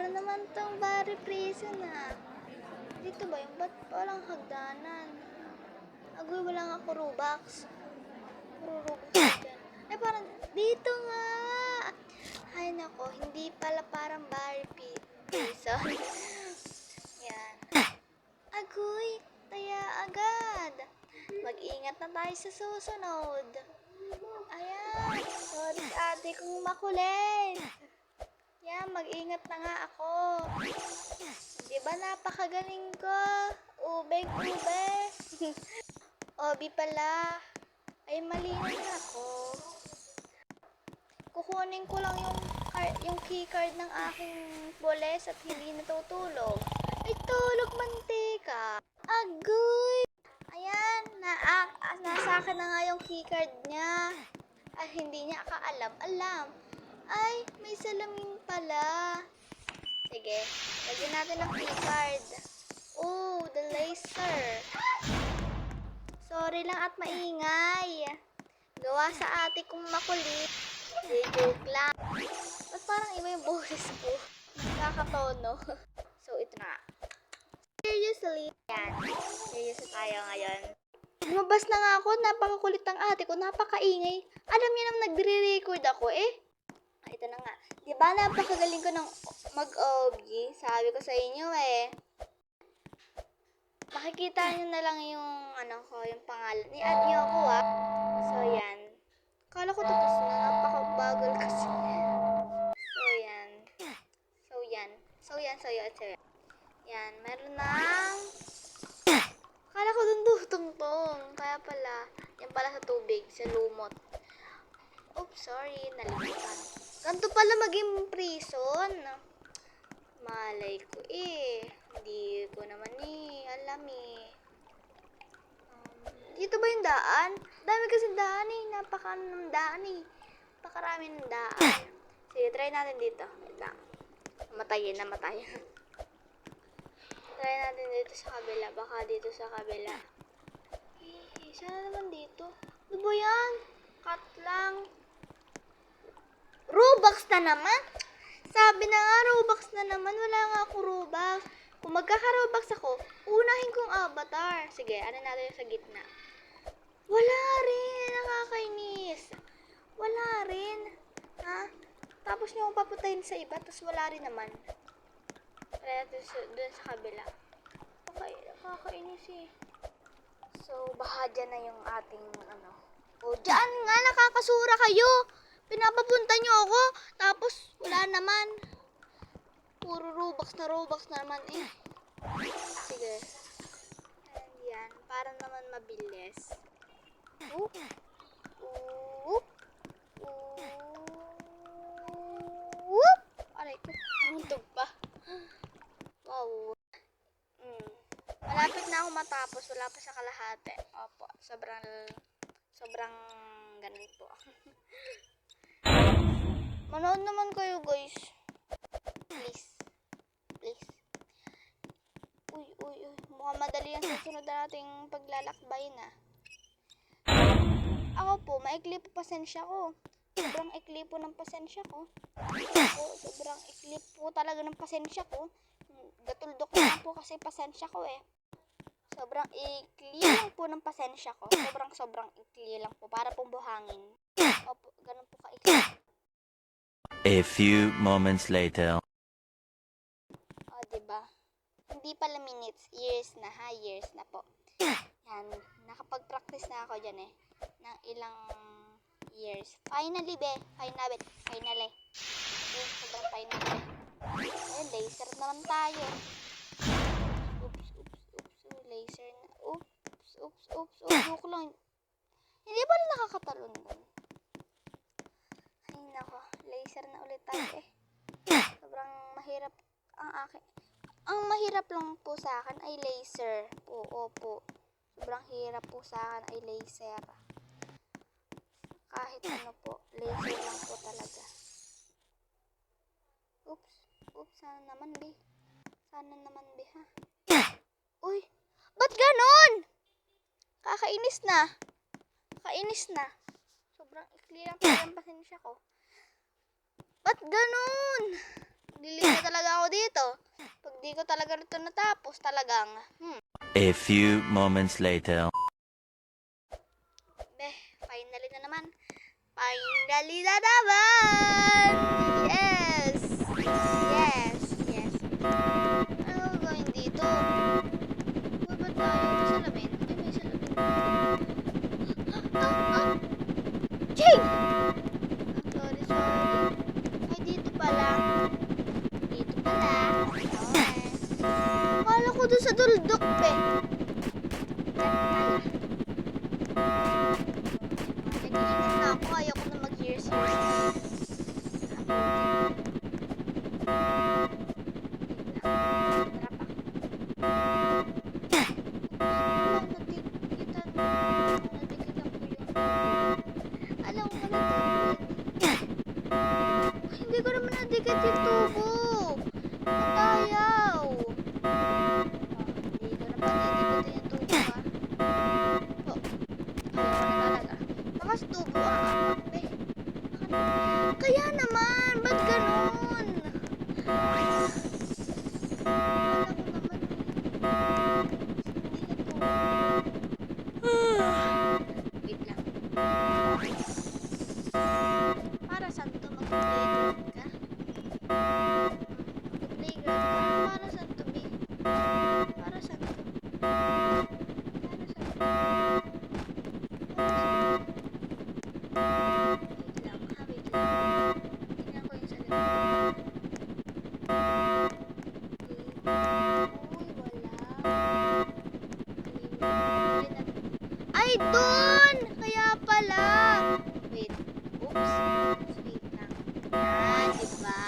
Para naman tong Barry Prison Dito ba yung ba't walang hagdanan? Agoy, wala nga ako Robux. Puro Robux dyan. Ay, parang dito nga! Ay, nako, hindi pala parang Barry Prison. Yan. Agoy, taya agad. Mag-ingat na tayo sa susunod. Ayan, sorry ate kung makulit. Yan, mag-ingat na nga ako. Diba napakagaling ko? Ubeng-ube. Obi pala. Ay, mali na ako. Kukunin ko lang yung keycard ng aking boles at hindi natutulog. Ay, tulog mantika. Agoy! Ayan, nasa akin na nga yung keycard niya. Ay, hindi niya kaalam-alam. Ay, may salamin pala. Sige, lagyan natin ang keycard. Oh, the laser. Sorry lang at maingay. Gawa sa ate kong makulit. Joke lang. Ba't parang iba yung boses ko? Nakakatono. So, ito na. Seriously. Yan. Serious tayo ngayon. Lumabas na nga ako. Napakakulit ang ate ko. Napakaingay. Alam niyo naman nagre-record ako ito na nga. Diba napakagaling ko ng mag-OBG? Sabi ko sa inyo Makikita nyo na lang yung yung pangalan. I-add nyo ako So yan. Kala ko tapos na. Napakabagal kasi. So yan. Yan. Meron ng kala ko dun dutong-tong. Kaya pala. Yan pala sa tubig. Sa lumot. Oops, sorry. Nalimutan. Ganito pala maging prison. Malay ko Hindi ko naman alam Dito ba yung daan? Dami kasi daan Napakaraming daan Napakarami ng daan. Sige, try natin dito. Wait lang. Namatayin. Try natin dito sa kabila. Baka dito sa kabila. Sana naman dito. Ano ba yan? Cut lang. Robux na naman? Sabi na nga, Robux na naman. Wala nga ako Robux. Kung magkaka-Robux ako, unahin kong avatar. Sige, ano natin sa gitna. Wala rin. Nakakainis. Wala rin. Tapos nyo akong papatayin sa iba, tapos wala rin naman. Kaya dun sa kabila. Okay, nakakainis So, baka dyan na yung ating dyan nga, nakakasura kayo. Pinapapunta nyo ako, tapos wala naman. Puro Robux na naman Sige. And yan, para naman mabilis. Aray ko, namuntog pa. Wow. Malapit na ako matapos, wala pa sa kalahati. Opo, sobrang ganun po. Manood naman kayo guys. Please. Uy. Mukhang madali ang susunod nating paglalakbay Ako po, maikli po pasensya ko. Sobrang ikli po ng pasensya ko. Sobrang ikli po talaga ng pasensya ko. Gatuldok na po kasi pasensya ko Sobrang ikli lang po ng pasensya ko. Sobrang ikli lang po. Para pong buhangin. Opo, ganun po ka-ikli. A few moments later. Diba? Hindi pala minutes. Years na po. Yan. Nakapag-practice na ako dyan ng ilang years. Finally, Finally. Sobrang finally. Ayun, laser naman tayo. Oops. Laser na. Oops. Joke lang. Hindi ba nakakatalon doon? Ay, nako. Laser na ulit tayo Sobrang mahirap ang akin. Ang mahirap lang po sa akin ay laser. Opo. Sobrang hirap po sa akin ay laser. Kahit po. Laser lang po talaga. Oops. Sana naman, be. Ha? Uy! Ba't ganon? Kakainis na. Sobrang ikli lang pala ang pasensya ko. Ba't ganon? Lilig na talaga ako dito. Pag di ko talaga ito natapos, talagang, A few moments later. finally na naman. Finally na naman! Yes! Yes! Yes! Ano gagawin dito? Uy, ba't tayo? May salamin? Ay, may salamin. Ching! Sorry, sorry. Ay, dito pala. Dito pala. Okay. Akala ko doon sa duldok, pe. Nag-iingat na ako. Ayoko na mag-hears-hears. Alam ko na hindi ko naman nadikit yung tubo. At ayaw. Hindi ko naman nadikit yung tubo, ha. Oh, ayaw na talaga. Bakas tubo, eh. Kaya naman, ba't ganun? Akala ko naman, hindi ka tubo. Wait lang. Para saan to? Mag-playground ka? Mag-playground ka? Para saan to, be? Para saan to? Para saan to? Wait lang, ha? Wait lang. Tingnan ko yung salita. Uy, wala. Ay, dun! Kaya pala! Wait. Oops. Wait lang. Yan, diba?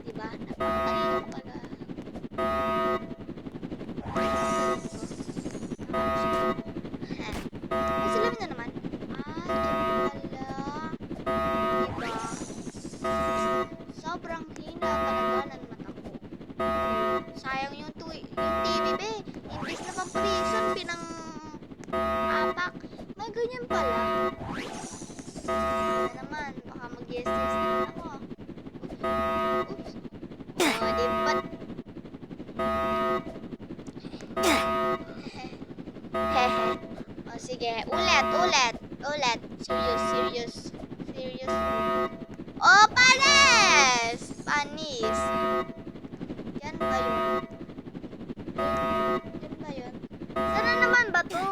Diba? Napakatalino ko pala. Ay, salamin na naman. Ah, dun pala. Diba? Sobrang hina talaga ng mata ko. Sayang yung TV, be. Imbis na pang prison, pinang-apak. May ganyan pala. Ano naman, baka mag-yes-yes naman ako. Oops. Oh, di ba't? Hehe. O, sige. Ulit. Serious. Oh, panis! Yan ba yun? Yan ba yun? Sana naman ba to?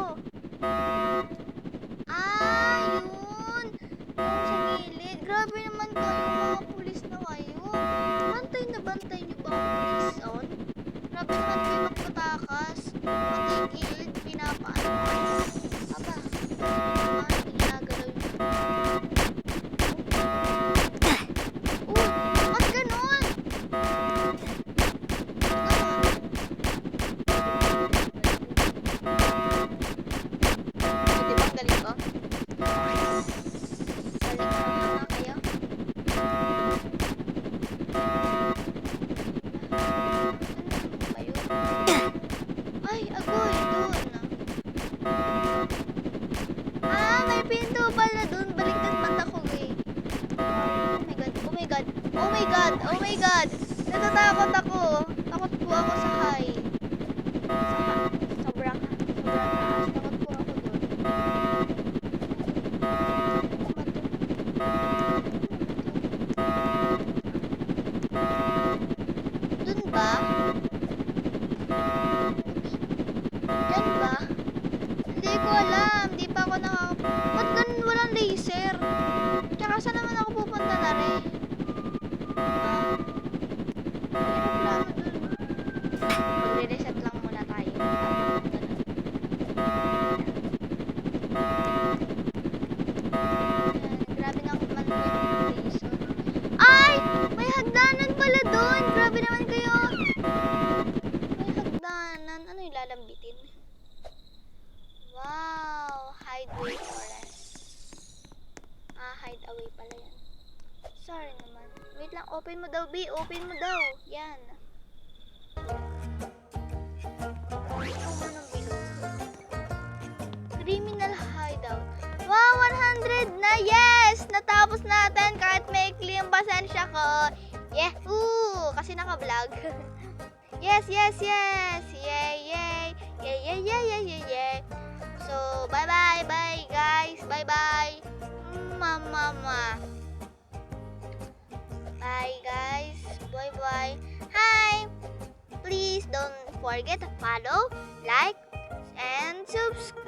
Ah, yun! Yung sa gilid. Grabe naman kayo, mga pulis na kayo. Bantay nyo ba ang pulis on? Grabe naman kayo magpatakas. Pati gilid, pinapaano. Aba, ginagalaw nyo. Ba't ganun? Di ba ang galing ko? Galing na naman kayo. Ano ba yun? Ay, agoy, dun. Ah, may pinto pala dun. Baliktad mata ko, eh. Oh my God. Natatakot ako. Takot po ako sa height. Sobrang taas. Takot po ako dun. Dun ba? Dun ba? Hindi ko alam. Di pa ako ba't ganun walang laser? Tsaka saan naman ako pupunta na rin? Aeroplano dun. Magre-reset lang muna tayo. Grabe na ako man yung reason. Ay! May hagdanan pala dun! Grabe naman kayo! May hagdanan. Ano yung lalambitin? Wow! Hideaway forest. Ah, hideaway pala yan. Sorry naman. Wait lang, open mo daw, B. Open mo daw. Yan. Criminal hideout. Wow! 100 na! Yes! Natapos natin kahit maikli yung pasensya ko. Yehoo! Kasi naka-vlog. Yes, yes, yes! Yay, yay! Yay, yay, yay, yay, yay, yay! So, bye-bye, bye guys! Bye-bye! Mama. Bye guys! Bye-bye! Hi! Please don't forget to follow, like, and subscribe.